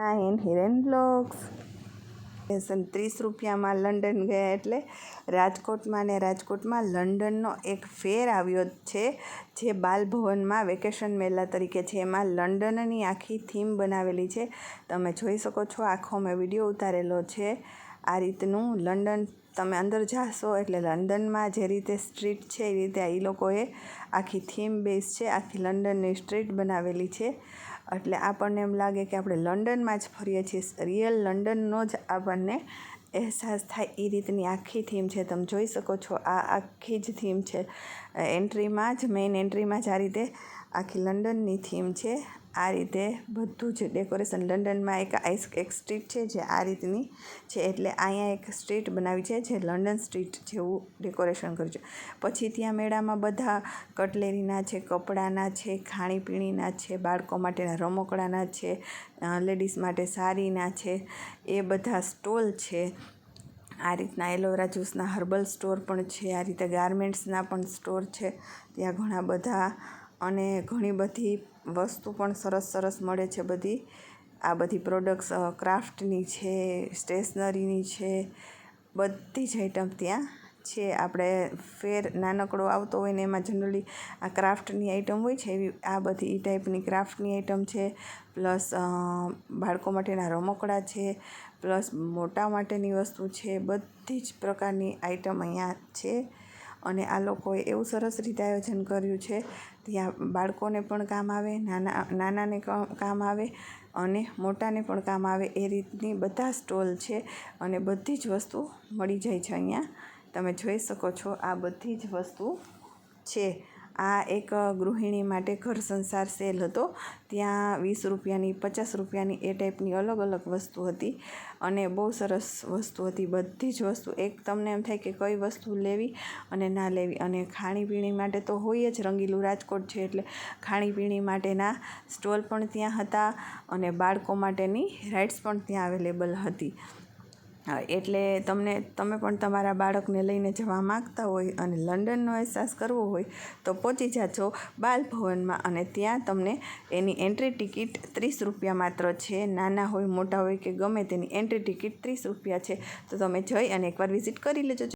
Hiren blogs 30 રૂપિયામાં London ગયા એટલે રાજકોટમાં લંડનનો એક ફેર આવ્યો છે જે બાલભવનમાં વેકેશન મેળા તરીકે છે. એમાં લંડનની આખી થીમ બનાવેલી છે. તમે જોઈ શકો છો, આખો મેં વિડીયો ઉતારેલો છે. આ રીતનું લંડન તમે અંદર જાશો એટલે લંડનમાં જે રીતે સ્ટ્રીટ છે એ રીતે એ લોકોએ આખી થીમ બેઝ છે, આખી લંડનની સ્ટ્રીટ બનાવેલી છે. એટલે આપણને એમ લાગે કે આપણે લંડનમાં જ ફરીએ છીએ, રિયલ લંડનનો જ આપણને અહેસાસ થાય એ રીતની આખી થીમ છે. તમે જોઈ શકો છો, આ આખી જ થીમ છે. મેઇન એન્ટ્રીમાં જ આ રીતે આખી લંડનની થીમ છે. આ રીતે બધું જ ડેકોરેશન લંડનમાં એક સ્ટ્રીટ છે જે આ રીતની છે. એટલે અહીંયા એક સ્ટ્રીટ બનાવી છે જે લંડન સ્ટ્રીટ જેવું ડેકોરેશન કર્યું છે. પછી ત્યાં મેળામાં બધા કટલેરીના છે, કપડાના છે, ખાણીપીણીના છે, બાળકો માટેના રમકડાના છે, લેડીઝ માટે સાડીના છે, એ બધા સ્ટોલ છે. આ રીતના એલોવેરા જ્યુસના હર્બલ સ્ટોર પણ છે. આ રીતે ગાર્મેન્ટ્સના પણ સ્ટોર છે ત્યાં ઘણા બધા, અને ઘણી બધી વસ્તુ પણ સરસ મળે છે. આ બધી પ્રોડક્ટ્સ ક્રાફ્ટની છે, સ્ટેશનરીની છે, બધી જ આઈટમ ત્યાં છે. આપણે ફેર નાનકડો આવતો હોય ને એમાં જનરલી આ ક્રાફ્ટની આઈટમ હોય છે, એવી આ બધી એ ટાઈપની ક્રાફ્ટની આઈટમ છે. પ્લસ બાળકો માટેના રમકડા છે, પ્લસ મોટા માટેની વસ્તુ છે. બધી જ પ્રકારની આઈટમ અહીંયા છે. અને આ લોકોએ એવું સરસ રીતે આયોજન કર્યું છે, ત્યાં બાળકોને પણ કામ આવે, નાનાને કામ આવે અને મોટાને પણ કામ આવે એ રીતની બધા સ્ટોલ છે. અને બધી જ વસ્તુ મળી જાય છે અહીંયા. તમે જોઈ શકો છો, આ બધી જ વસ્તુ છે. આ એક ગૃહિણી માટે ઘર સંસાર સેલ હતો. ત્યાં 20 રૂપિયાની, 50 રૂપિયાની એ ટાઈપની અલગ વસ્તુ હતી અને બહુ સરસ વસ્તુ હતી. બધી જ વસ્તુ એક તમને એમ થાય કે કઈ વસ્તુ લેવી અને ના લેવી. અને ખાણીપીણી માટે તો હોય જ, રંગીલું રાજકોટ છે એટલે ખાણીપીણી માટેના સ્ટોલ પણ ત્યાં હતા અને બાળકો માટેની રાઇડ્સ પણ ત્યાં અવેલેબલ હતી. એટલે તમે પણ તમારા બાળકને લઈને જવા માગતા હોય અને લંડનનો અહેસાસ કરવો હોય તો પહોંચી જાજો બાલભવનમાં. અને ત્યાં તમને એની એન્ટ્રી ટિકિટ 30 રૂપિયા માત્ર છે. નાના હોય મોટા હોય કે ગમે તેની એન્ટ્રી ટિકિટ 30 રૂપિયા છે. તો તમે જઈ અને એકવાર વિઝિટ કરી લેજો.